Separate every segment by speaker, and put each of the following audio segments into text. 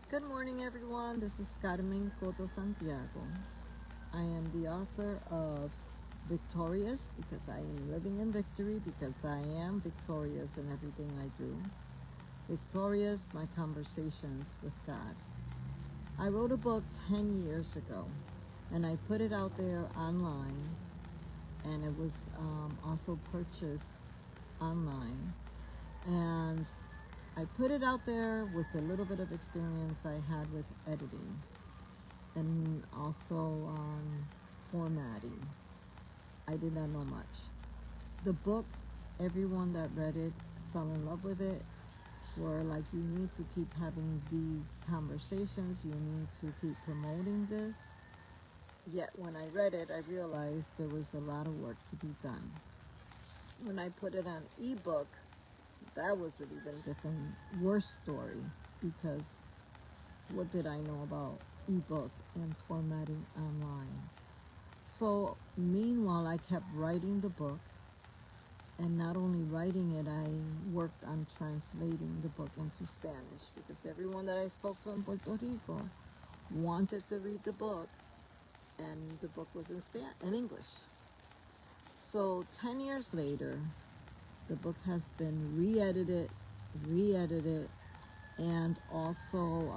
Speaker 1: Good morning, everyone. This is Carmen Coto Santiago. I am the author of Victorious because I am living in victory, because I am victorious in everything I do. Victorious, my conversations with God. I wrote a book 10 years ago and I put it out there online, and it was also purchased online. And I put it out there with a little bit of experience I had with editing and also formatting. I did not know much. The book, everyone that read it fell in love with it, were like, you need to keep having these conversations, you need to keep promoting this. Yet when I read it, I realized there was a lot of work to be done. When I put it on ebook, that was an even different, worse story, because what did I know about ebook and formatting online? So meanwhile, I kept writing the book, and not only writing it, I worked on translating the book into Spanish, because everyone that I spoke to in Puerto Rico wanted to read the book, and the book was in English. So 10 years later, the book has been re-edited, and also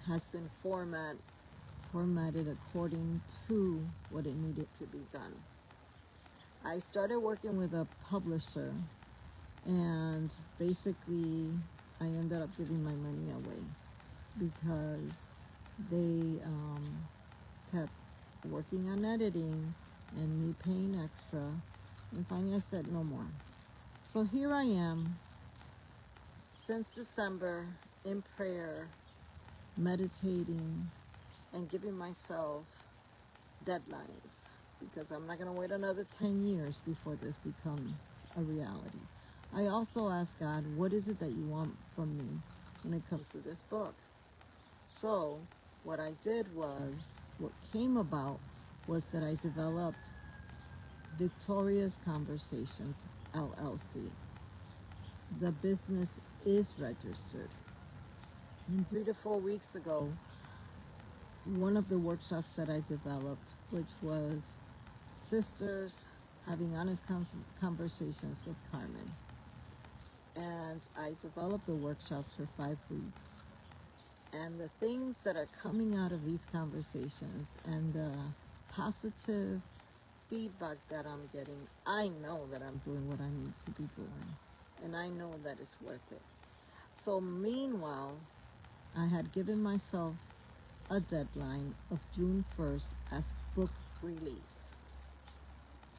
Speaker 1: has been formatted according to what it needed to be done. I started working with a publisher, and basically I ended up giving my money away because they kept working on editing and me paying extra. And finally I said no more. So here I am since December in prayer, meditating, and giving myself deadlines, because I'm not going to wait another 10 years before this becomes a reality. I also asked God, what is it that you want from me when it comes to this book? So what I did was, what came about was that I developed Victorious Conversations LLC. The business is registered. And 3 to 4 weeks ago, one of the workshops that I developed, which was sisters having honest conversations with Carmen. And I developed the workshops for 5 weeks. And the things that are coming out of these conversations and the positive feedback that I'm getting, I know that I'm doing what I need to be doing, and I know that it's worth it. So meanwhile, I had given myself a deadline of June 1st as book release.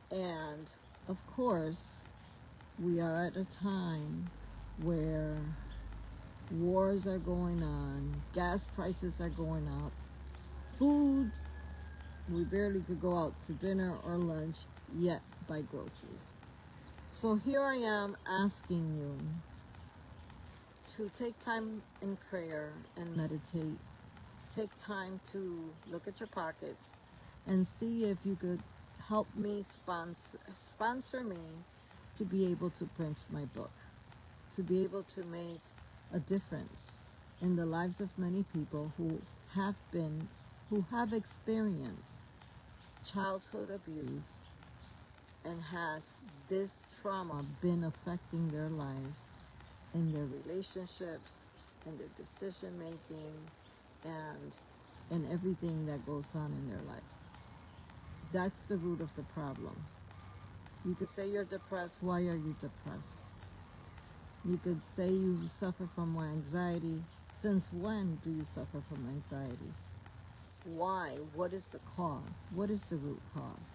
Speaker 1: And of course, we are at a time where wars are going on, gas prices are going up, food, we barely could go out to dinner or lunch, yet buy groceries. So here I am asking you to take time in prayer and meditate. Take time to look at your pockets and see if you could help me sponsor me to be able to print my book, to be able to make a difference in the lives of many people who have experienced childhood abuse, and has this trauma been affecting their lives, in their relationships, in their decision making, and in everything that goes on in their lives. That's the root of the problem. You could say you're depressed. Why are you depressed? You could say you suffer from anxiety. Since when do you suffer from anxiety? Why? What is the cause? What is the root cause?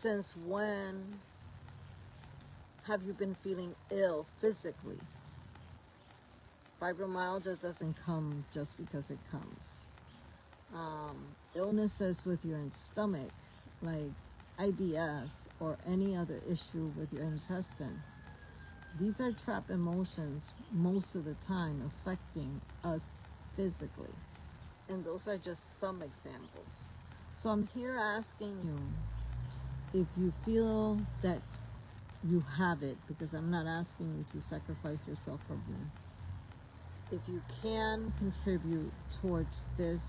Speaker 1: Since when have you been feeling ill physically? Fibromyalgia doesn't come just because it comes. Illnesses with your stomach, like IBS or any other issue with your intestine, these are trapped emotions most of the time affecting us physically. And those are just some examples. So I'm here asking you, if you feel that you have it, because I'm not asking you to sacrifice yourself for me, if you can contribute towards this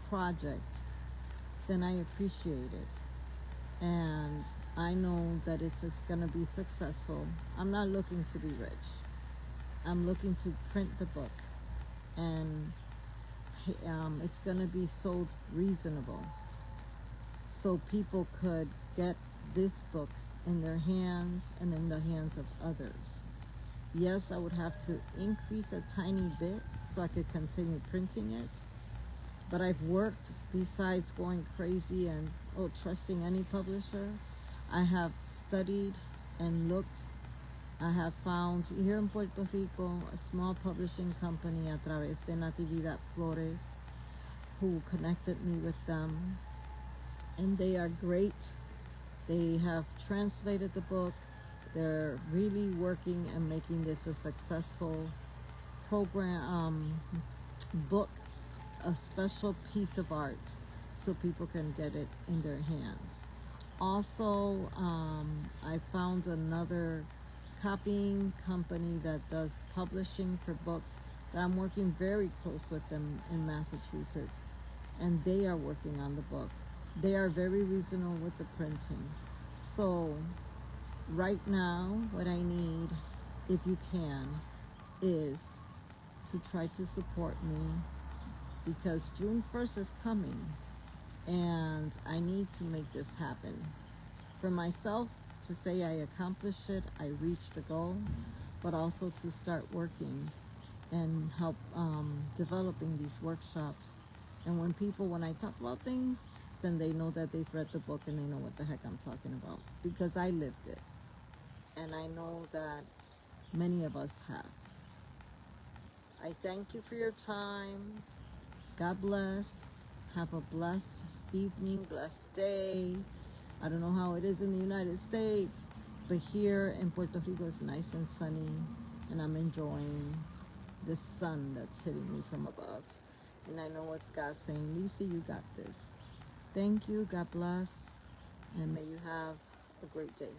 Speaker 1: project, then I appreciate it. And I know that it's going to be successful. I'm not looking to be rich. I'm looking to print the book, and it's going to be sold reasonable, so people could get this book in their hands and in the hands of others. Yes, I would have to increase a tiny bit so I could continue printing it, but I've worked, besides going crazy and trusting any publisher, I have studied and looked. I have found here in Puerto Rico a small publishing company a través de Natividad Flores, who connected me with them, and they are great. They have translated the book. They're really working and making this a successful program, book, a special piece of art, so people can get it in their hands. Also, I found another copying company that does publishing for books that I'm working very close with them in Massachusetts, and they are working on the book. They are very reasonable with the printing. So right now, what I need, if you can, is to try to support me, because June 1st is coming and I need to make this happen. For myself, to say I accomplished it, I reached the goal, but also to start working and help developing these workshops. And when I talk about things, then they know that they've read the book and they know what the heck I'm talking about, because I lived it. And I know that many of us have. I thank you for your time. God bless. Have a blessed evening, blessed day. I don't know how it is in the United States, but here in Puerto Rico it's nice and sunny, and I'm enjoying the sun that's hitting me from above. And I know what's God saying, Lisa, you got this. Thank you, God bless, and may you have a great day.